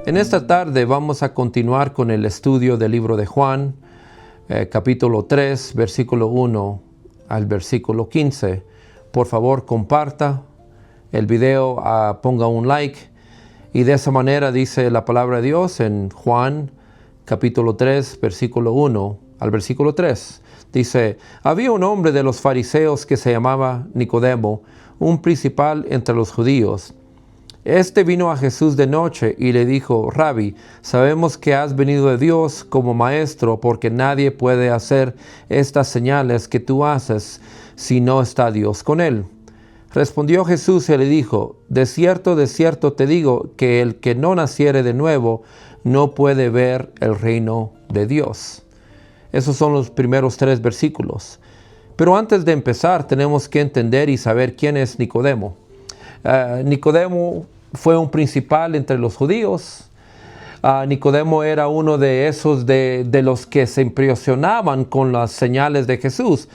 En esta tarde vamos a continuar con el estudio del libro de Juan, capítulo 3, versículo 1 al versículo 15. Por favor, comparta el video, ponga un like, y de esa manera dice la palabra de Dios en Juan, capítulo 3, versículo 1 al versículo 3. Dice: había un hombre de los fariseos que se llamaba Nicodemo, un principal entre los judíos. Este vino a Jesús de noche y le dijo: Rabí, sabemos que has venido de Dios como maestro, porque nadie puede hacer estas señales que tú haces si no está Dios con él. Respondió Jesús y le dijo: de cierto te digo, que el que no naciere de nuevo no puede ver el reino de Dios. Esos son los primeros 3 versículos. Pero antes de empezar, tenemos que entender y saber quién es Nicodemo. Nicodemo fue un principal entre los judíos. Nicodemo era uno de esos de los que se impresionaban con las señales de Jesús.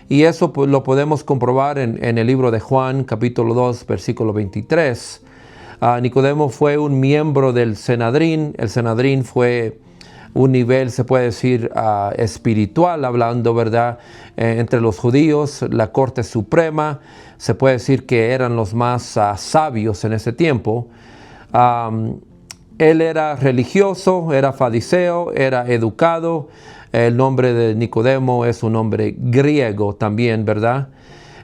Y eso lo podemos comprobar en el libro de Juan, capítulo 2, versículo 23. Nicodemo fue un miembro del Sanedrín. El Sanedrín fue un nivel, se puede decir, espiritual, hablando, ¿verdad? Entre los judíos, la corte suprema, se puede decir que eran los más sabios en ese tiempo. Él era religioso, era fariseo, era educado. El nombre de Nicodemo es un nombre griego también, ¿verdad?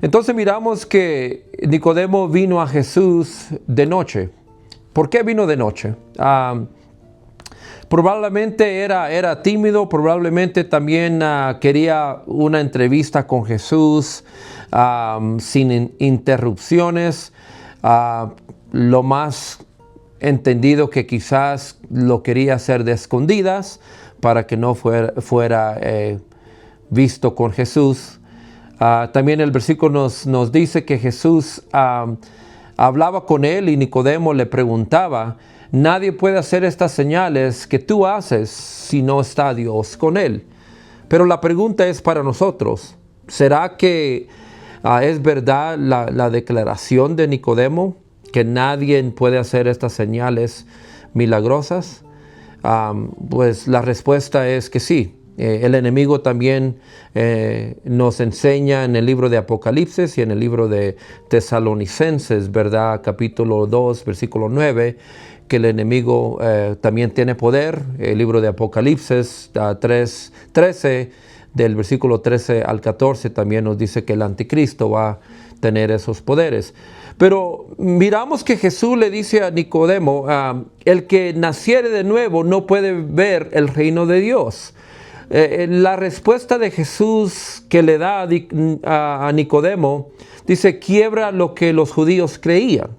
Entonces miramos que Nicodemo vino a Jesús de noche. ¿Por qué vino de noche? Probablemente era tímido, probablemente también quería una entrevista con Jesús sin interrupciones. Lo más entendido que quizás lo quería hacer de escondidas para que no fuera visto con Jesús. También el versículo nos dice que Jesús hablaba con él y Nicodemo le preguntaba: nadie puede hacer estas señales que tú haces si no está Dios con él. Pero la pregunta es para nosotros: ¿será que es verdad la declaración de Nicodemo, que nadie puede hacer estas señales milagrosas? Pues la respuesta es que sí. El enemigo también nos enseña en el libro de Apocalipsis y en el libro de Tesalonicenses, ¿verdad? Capítulo 2, versículo 9, que el enemigo también tiene poder. El libro de Apocalipsis 13, del versículo 13 al 14, también nos dice que el anticristo va a tener esos poderes. Pero miramos que Jesús le dice a Nicodemo: el que naciere de nuevo no puede ver el reino de Dios. La respuesta de Jesús que le da a Nicodemo dice: quiebra lo que los judíos creían,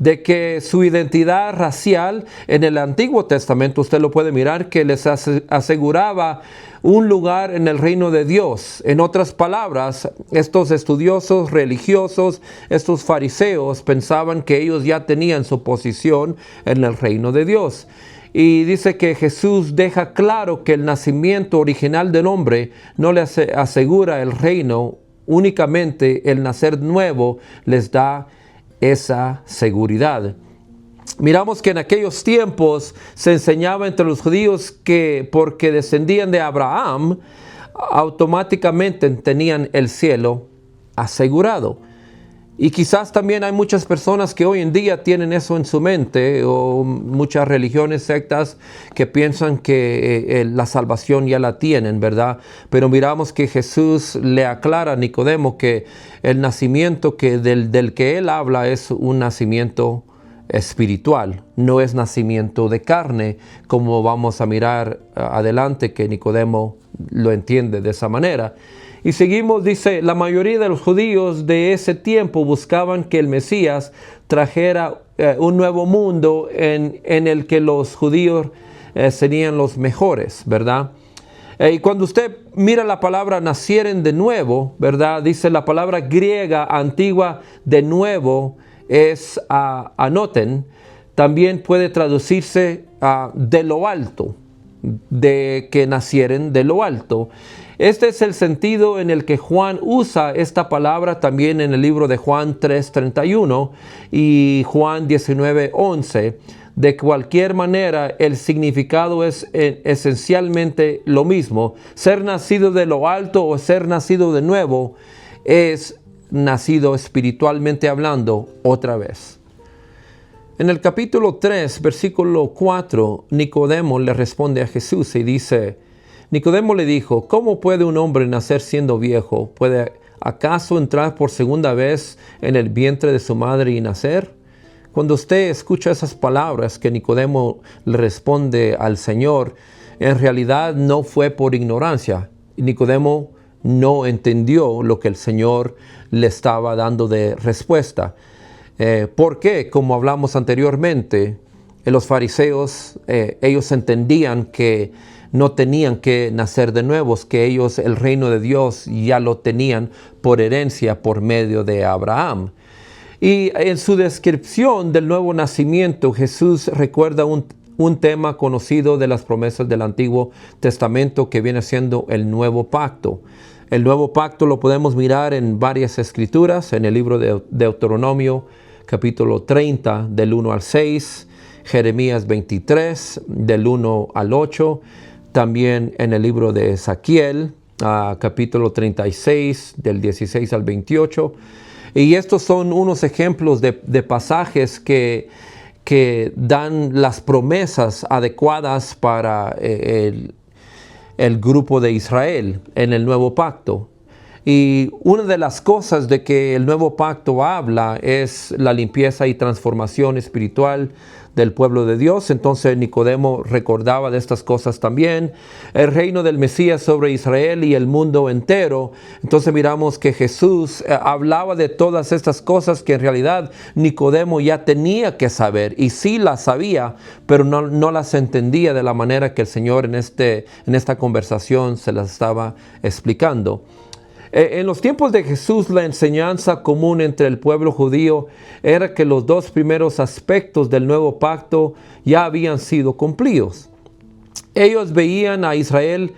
de que su identidad racial en el Antiguo Testamento, usted lo puede mirar, que les aseguraba un lugar en el reino de Dios. En otras palabras, estos estudiosos religiosos, estos fariseos, pensaban que ellos ya tenían su posición en el reino de Dios. Y dice que Jesús deja claro que el nacimiento original del hombre no le asegura el reino, únicamente el nacer nuevo les da esa seguridad. Miramos que en aquellos tiempos se enseñaba entre los judíos que porque descendían de Abraham, automáticamente tenían el cielo asegurado. Y quizás también hay muchas personas que hoy en día tienen eso en su mente, o muchas religiones, sectas, que piensan que la salvación ya la tienen, ¿verdad? Pero miramos que Jesús le aclara a Nicodemo que el nacimiento del que él habla es un nacimiento espiritual, no es nacimiento de carne, como vamos a mirar adelante, que Nicodemo lo entiende de esa manera. Y seguimos, dice: la mayoría de los judíos de ese tiempo buscaban que el Mesías trajera un nuevo mundo en el que los judíos serían los mejores, ¿verdad? Y cuando usted mira la palabra nacieren de nuevo, ¿verdad? Dice la palabra griega antigua de nuevo es anoten. También puede traducirse de lo alto, de que nacieren de lo alto. Este es el sentido en el que Juan usa esta palabra también en el libro de Juan 3:31 y Juan 19:11, De cualquier manera, el significado es esencialmente lo mismo. Ser nacido de lo alto o ser nacido de nuevo es nacido espiritualmente hablando otra vez. En el capítulo 3, versículo 4, Nicodemo le responde a Jesús y dice, Nicodemo le dijo, ¿cómo puede un hombre nacer siendo viejo? ¿Puede acaso entrar por segunda vez en el vientre de su madre y nacer? Cuando usted escucha esas palabras que Nicodemo le responde al Señor, en realidad no fue por ignorancia. Nicodemo no entendió lo que el Señor le estaba dando de respuesta. ¿Por qué? Como hablamos anteriormente, los fariseos, ellos entendían que no tenían que nacer de nuevo, que ellos el reino de Dios ya lo tenían por herencia por medio de Abraham. Y en su descripción del nuevo nacimiento, Jesús recuerda un tema conocido de las promesas del Antiguo Testamento que viene siendo el nuevo pacto. El nuevo pacto lo podemos mirar en varias escrituras, en el libro de Deuteronomio, capítulo 30, del 1 al 6, Jeremías 23, del 1 al 8, también en el libro de Ezequiel, capítulo 36, del 16 al 28. Y estos son unos ejemplos de pasajes que dan las promesas adecuadas para el grupo de Israel en el nuevo pacto. Y una de las cosas de que el nuevo pacto habla es la limpieza y transformación espiritual del pueblo de Dios. Entonces Nicodemo recordaba de estas cosas también. El reino del Mesías sobre Israel y el mundo entero. Entonces miramos que Jesús hablaba de todas estas cosas que en realidad Nicodemo ya tenía que saber. Y sí las sabía, pero no las entendía de la manera que el Señor en esta conversación se las estaba explicando. En los tiempos de Jesús, la enseñanza común entre el pueblo judío era que los dos primeros aspectos del nuevo pacto ya habían sido cumplidos. Ellos veían a Israel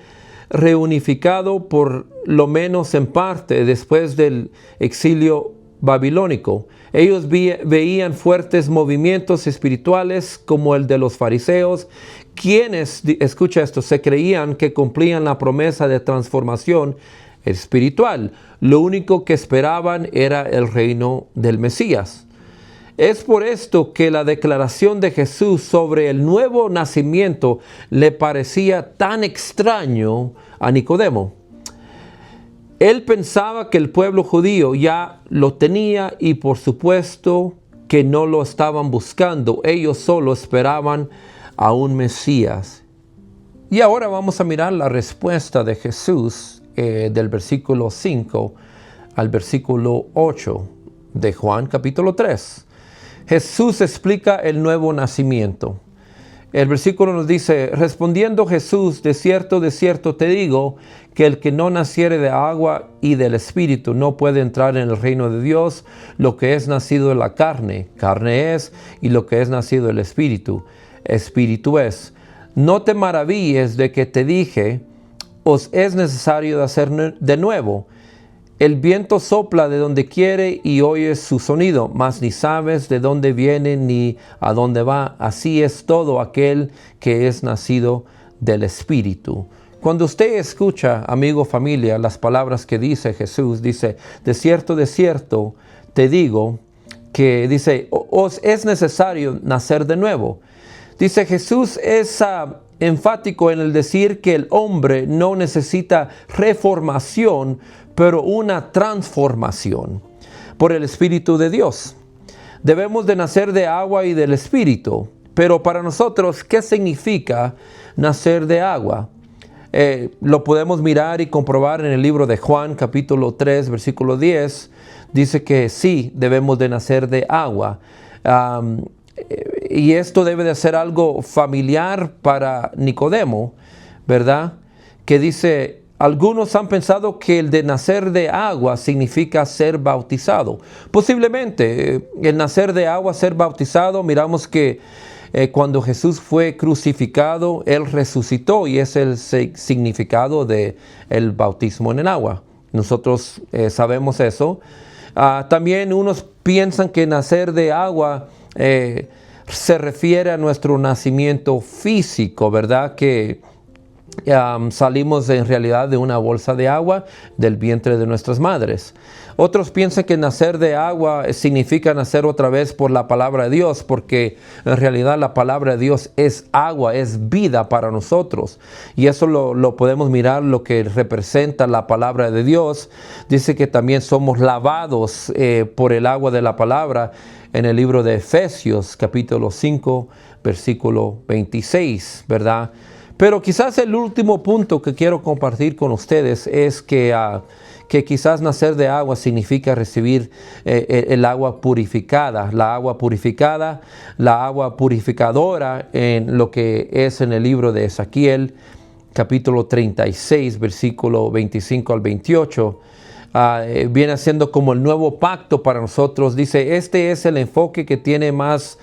reunificado por lo menos en parte después del exilio babilónico. Ellos veían fuertes movimientos espirituales como el de los fariseos, quienes, escucha esto, se creían que cumplían la promesa de transformación espiritual. Lo único que esperaban era el reino del Mesías. Es por esto que la declaración de Jesús sobre el nuevo nacimiento le parecía tan extraño a Nicodemo. Él pensaba que el pueblo judío ya lo tenía y por supuesto que no lo estaban buscando. Ellos solo esperaban a un Mesías. Y ahora vamos a mirar la respuesta de Jesús del versículo 5 al versículo 8 de Juan capítulo 3. Jesús explica el nuevo nacimiento. El versículo nos dice, respondiendo Jesús, de cierto te digo, que el que no naciere de agua y del Espíritu no puede entrar en el reino de Dios. Lo que es nacido de la carne, carne es, y lo que es nacido del Espíritu, Espíritu es. No te maravilles de que te dije, os es necesario hacer de nuevo. El viento sopla de donde quiere y oyes su sonido, mas ni sabes de dónde viene ni a dónde va. Así es todo aquel que es nacido del Espíritu. Cuando usted escucha, amigo, familia, las palabras que dice Jesús, dice, de cierto te digo, que dice, os es necesario nacer de nuevo. Dice Jesús es enfático en el decir que el hombre no necesita reformación, pero una transformación por el Espíritu de Dios. Debemos de nacer de agua y del Espíritu, pero para nosotros, ¿qué significa nacer de agua? Lo podemos mirar y comprobar en el libro de Juan, capítulo 3, versículo 10. Dice que sí, debemos de nacer de agua. Y esto debe de ser algo familiar para Nicodemo, ¿verdad? Que dice, algunos han pensado que el de nacer de agua significa ser bautizado. Posiblemente, el nacer de agua, ser bautizado, miramos que cuando Jesús fue crucificado, Él resucitó y es el significado del bautismo en el agua. Nosotros sabemos eso. También unos piensan que nacer de agua se refiere a nuestro nacimiento físico, ¿verdad? Que salimos en realidad de una bolsa de agua del vientre de nuestras madres. Otros piensan que nacer de agua significa nacer otra vez por la palabra de Dios, porque en realidad la palabra de Dios es agua, es vida para nosotros. Y eso lo podemos mirar, lo que representa la palabra de Dios. Dice que también somos lavados por el agua de la palabra en el libro de Efesios, capítulo 5, versículo 26, ¿verdad? Pero quizás el último punto que quiero compartir con ustedes es que quizás nacer de agua significa recibir el agua purificada. La agua purificada, la agua purificadora en lo que es en el libro de Ezequiel, capítulo 36, versículo 25 al 28. Viene siendo como el nuevo pacto para nosotros. Dice, este es el enfoque que tiene más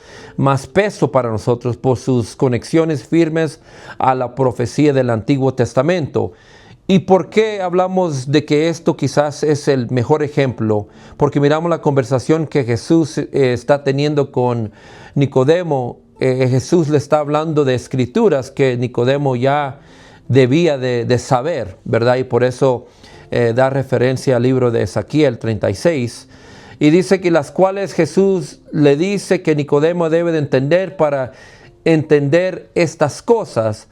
peso para nosotros por sus conexiones firmes a la profecía del Antiguo Testamento. ¿Y por qué hablamos de que esto quizás es el mejor ejemplo? Porque miramos la conversación que Jesús está teniendo con Nicodemo. Jesús le está hablando de escrituras que Nicodemo ya debía de saber, ¿verdad? Y por eso da referencia al libro de Ezequiel 36, y dice que las cuales Jesús le dice que Nicodemo debe de entender para entender estas cosas.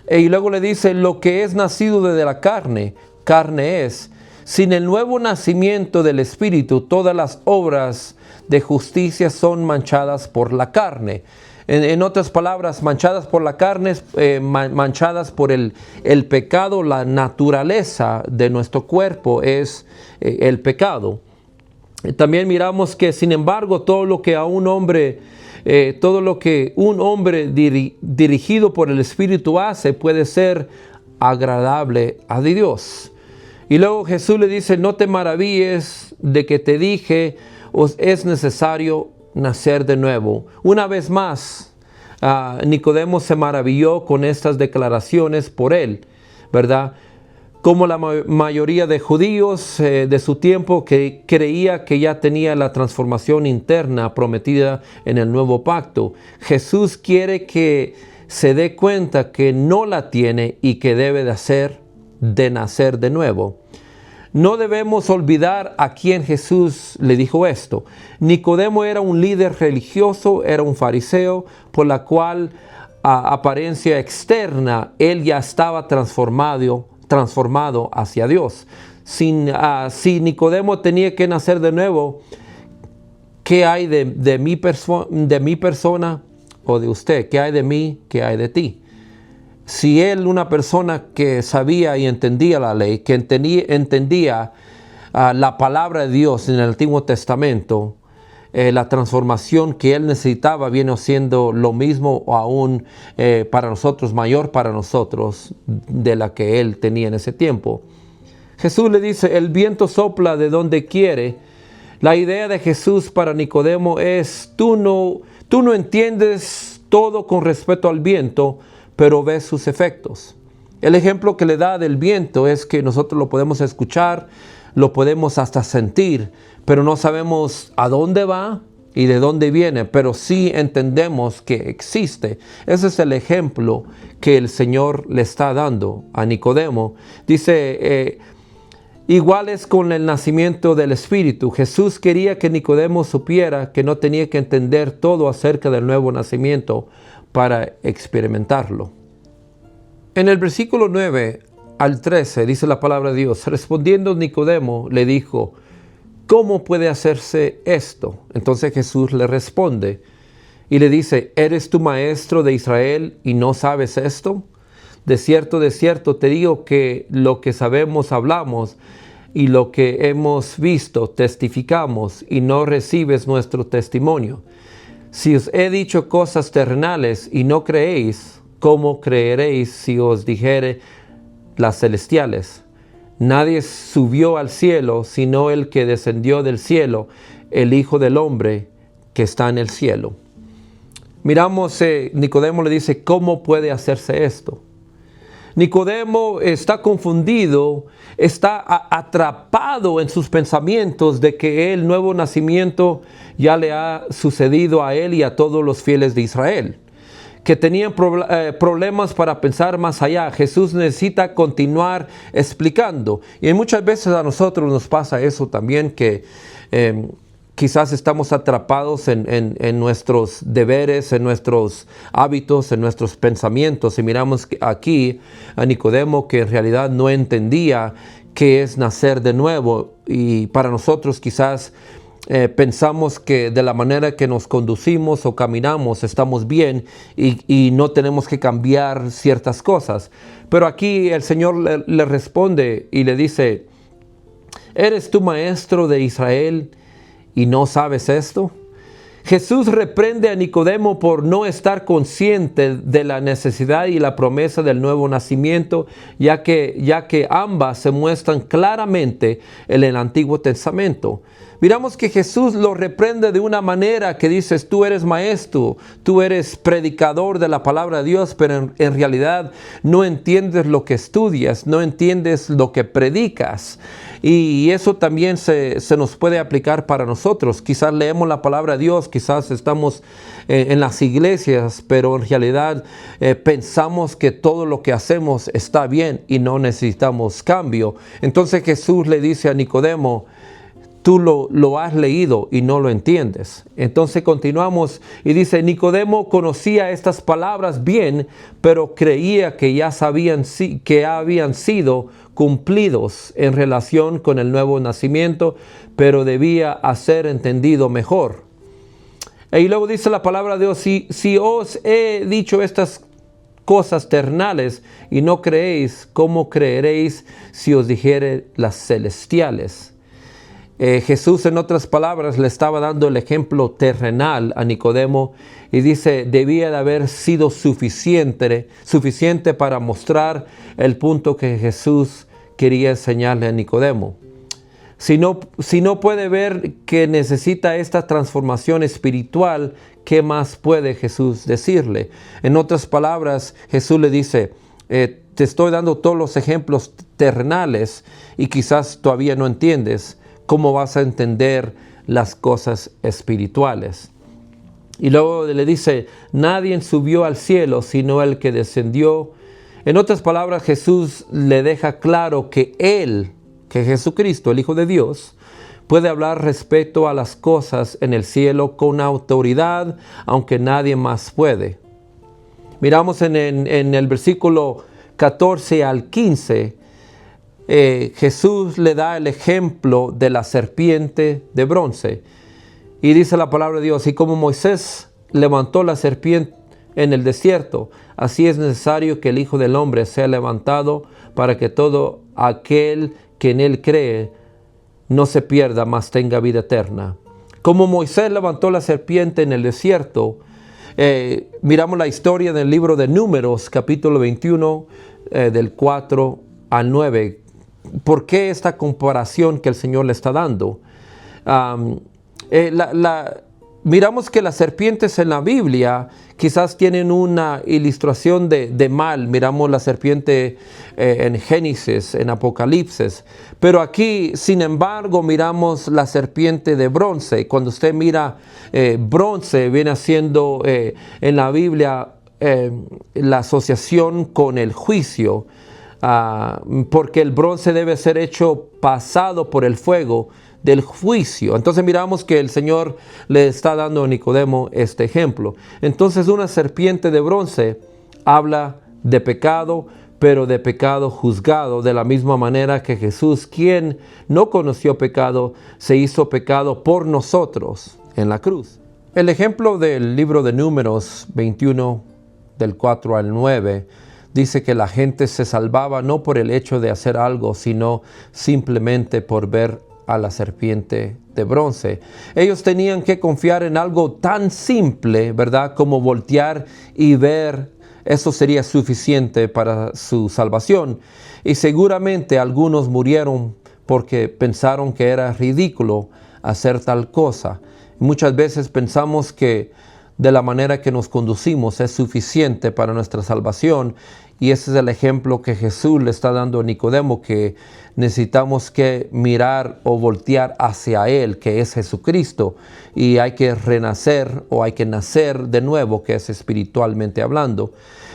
Y luego le dice, lo que es nacido de la carne, carne es. Sin el nuevo nacimiento del Espíritu, todas las obras de justicia son manchadas por la carne. En otras palabras, manchadas por la carne, manchadas por el pecado. La naturaleza de nuestro cuerpo es el pecado. También miramos que, sin embargo, todo lo que un hombre dirigido por el Espíritu hace puede ser agradable a Dios. Y luego Jesús le dice, no te maravilles de que te dije, os es necesario nacer de nuevo. Una vez más, Nicodemo se maravilló con estas declaraciones por él, ¿verdad? Como la mayoría de judíos de su tiempo, que creía que ya tenía la transformación interna prometida en el nuevo pacto, Jesús quiere que se dé cuenta que no la tiene y que debe de nacer de nuevo. No debemos olvidar a quién Jesús le dijo esto. Nicodemo era un líder religioso, era un fariseo, por la cual apariencia externa él ya estaba transformado hacia Dios. Si Nicodemo tenía que nacer de nuevo, ¿qué hay de mi persona o de usted? ¿Qué hay de mí? ¿Qué hay de ti? Si él, una persona que sabía y entendía la ley, que entendía la palabra de Dios en el Antiguo Testamento, la transformación que él necesitaba viene siendo lo mismo o aún para nosotros, mayor para nosotros de la que él tenía en ese tiempo. Jesús le dice, el viento sopla de donde quiere. La idea de Jesús para Nicodemo es, tú no entiendes todo con respecto al viento, pero ves sus efectos. El ejemplo que le da del viento es que nosotros lo podemos escuchar, lo podemos hasta sentir, pero no sabemos a dónde va y de dónde viene, pero sí entendemos que existe. Ese es el ejemplo que el Señor le está dando a Nicodemo. Dice, igual es con el nacimiento del Espíritu. Jesús quería que Nicodemo supiera que no tenía que entender todo acerca del nuevo nacimiento para experimentarlo. En el versículo 9 al 13 dice la palabra de Dios, respondiendo Nicodemo le dijo, ¿cómo puede hacerse esto? Entonces Jesús le responde y le dice, ¿eres tú maestro de Israel y no sabes esto? De cierto te digo que lo que sabemos hablamos y lo que hemos visto testificamos y no recibes nuestro testimonio. Si os he dicho cosas terrenales y no creéis, ¿cómo creeréis si os dijere las celestiales? Nadie subió al cielo, sino el que descendió del cielo, el Hijo del Hombre que está en el cielo. Miramos, Nicodemo le dice, ¿cómo puede hacerse esto? Nicodemo está confundido, está atrapado en sus pensamientos de que el nuevo nacimiento ya le ha sucedido a él y a todos los fieles de Israel, que tenían problemas para pensar más allá. Jesús necesita continuar explicando. Y muchas veces a nosotros nos pasa eso también, que quizás estamos atrapados en nuestros deberes, en nuestros hábitos, en nuestros pensamientos. Y miramos aquí a Nicodemo, que en realidad no entendía qué es nacer de nuevo. Y para nosotros quizás pensamos que de la manera que nos conducimos o caminamos estamos bien y no tenemos que cambiar ciertas cosas. Pero aquí el Señor le responde y le dice: ¿eres tú maestro de Israel y no sabes esto? Jesús reprende a Nicodemo por no estar consciente de la necesidad y la promesa del nuevo nacimiento, ya que ambas se muestran claramente en el Antiguo Testamento. Miramos que Jesús lo reprende de una manera que dices: tú eres maestro, tú eres predicador de la palabra de Dios, pero en realidad no entiendes lo que estudias, no entiendes lo que predicas. Y eso también se nos puede aplicar para nosotros. Quizás leemos la palabra de Dios, quizás estamos en las iglesias, pero en realidad pensamos que todo lo que hacemos está bien y no necesitamos cambio. Entonces Jesús le dice a Nicodemo: tú lo has leído y no lo entiendes. Entonces continuamos y dice: Nicodemo conocía estas palabras bien, pero creía que ya sabían que habían sido cumplidos en relación con el nuevo nacimiento, pero debía ser entendido mejor. Y luego dice la palabra de Dios: si os he dicho estas cosas terrenales y no creéis, ¿cómo creeréis si os dijere las celestiales? Jesús, en otras palabras, le estaba dando el ejemplo terrenal a Nicodemo y dice: debía de haber sido suficiente para mostrar el punto que Jesús quería enseñarle a Nicodemo. Si no puede ver que necesita esta transformación espiritual, ¿qué más puede Jesús decirle? En otras palabras, Jesús le dice: te estoy dando todos los ejemplos terrenales y quizás todavía no entiendes. ¿Cómo vas a entender las cosas espirituales? Y luego le dice: nadie subió al cielo sino el que descendió. En otras palabras, Jesús le deja claro que que Jesucristo, el Hijo de Dios, puede hablar respecto a las cosas en el cielo con autoridad, aunque nadie más puede. Miramos en el versículo 14 al 15, Jesús le da el ejemplo de la serpiente de bronce. Y dice la palabra de Dios: y como Moisés levantó la serpiente en el desierto, así es necesario que el Hijo del Hombre sea levantado, para que todo aquel que en él cree no se pierda, mas tenga vida eterna. Como Moisés levantó la serpiente en el desierto, miramos la historia del libro de Números, capítulo 21, del 4 al 9. ¿Por qué esta comparación que el Señor le está dando? Miramos que las serpientes en la Biblia quizás tienen una ilustración de mal. Miramos la serpiente en Génesis, en Apocalipsis. Pero aquí, sin embargo, miramos la serpiente de bronce. Cuando usted mira bronce, viene siendo en la Biblia la asociación con el juicio. Porque el bronce debe ser hecho pasado por el fuego del juicio. Entonces miramos que el Señor le está dando a Nicodemo este ejemplo. Entonces una serpiente de bronce habla de pecado, pero de pecado juzgado, de la misma manera que Jesús, quien no conoció pecado, se hizo pecado por nosotros en la cruz. El ejemplo del libro de Números 21, del 4 al 9, dice que la gente se salvaba no por el hecho de hacer algo, sino simplemente por ver a la serpiente de bronce. Ellos tenían que confiar en algo tan simple, ¿verdad?, como voltear y ver. Eso sería suficiente para su salvación. Y seguramente algunos murieron porque pensaron que era ridículo hacer tal cosa. Muchas veces pensamos que de la manera que nos conducimos es suficiente para nuestra salvación. Y ese es el ejemplo que Jesús le está dando a Nicodemo, que necesitamos que mirar o voltear hacia Él, que es Jesucristo, y hay que renacer o hay que nacer de nuevo, que es espiritualmente hablando.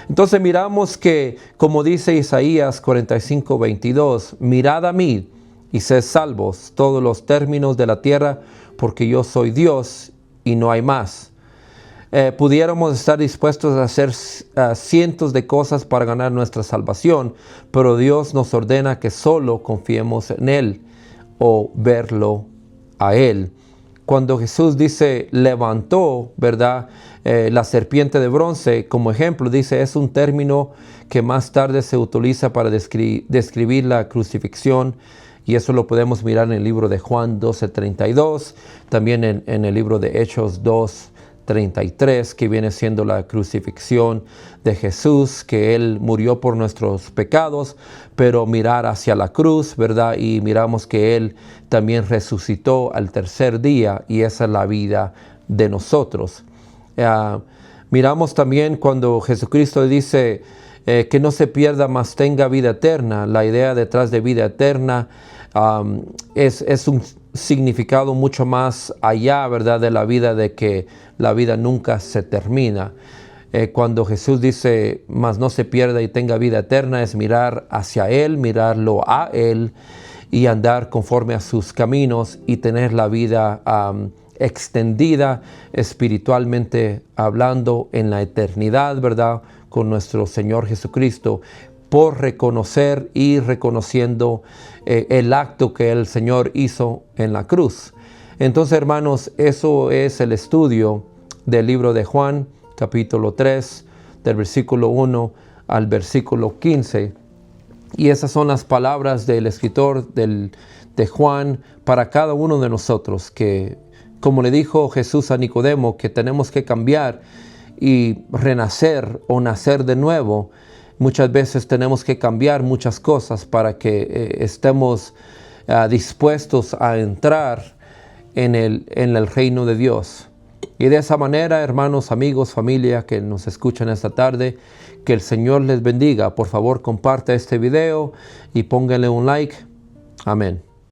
Entonces miramos que, como dice Isaías 45:22, mirad a mí y sed salvos todos los términos de la tierra, porque yo soy Dios y no hay más. Pudiéramos estar dispuestos a hacer cientos de cosas para ganar nuestra salvación, pero Dios nos ordena que solo confiemos en Él o verlo a Él. Cuando Jesús dice levantó, ¿verdad? La serpiente de bronce como ejemplo, dice, es un término que más tarde se utiliza para describir la crucifixión, y eso lo podemos mirar en el libro de Juan 12:32, también en el libro de Hechos 2:33, que viene siendo la crucifixión de Jesús, que Él murió por nuestros pecados, pero mirar hacia la cruz, ¿verdad? Y miramos que Él también resucitó al tercer día, y esa es la vida de nosotros. Miramos también cuando Jesucristo dice que no se pierda, mas tenga vida eterna. La idea detrás de vida eterna es un significado mucho más allá, ¿verdad? De la vida, de que la vida nunca se termina. Cuando Jesús dice, mas no se pierda y tenga vida eterna, es mirar hacia Él, mirarlo a Él y andar conforme a sus caminos y tener la vida extendida espiritualmente hablando en la eternidad, ¿verdad? Con nuestro Señor Jesucristo, por reconocer y reconociendo el acto que el Señor hizo en la cruz. Entonces, hermanos, eso es el estudio del libro de Juan, capítulo 3, del versículo 1 al versículo 15. Y esas son las palabras del escritor de Juan para cada uno de nosotros, que, como le dijo Jesús a Nicodemo, que tenemos que cambiar y renacer o nacer de nuevo. Muchas veces tenemos que cambiar muchas cosas para que estemos dispuestos a entrar en el reino de Dios. Y de esa manera, hermanos, amigos, familia que nos escuchan esta tarde, que el Señor les bendiga. Por favor, comparte este video y pónganle un like. Amén.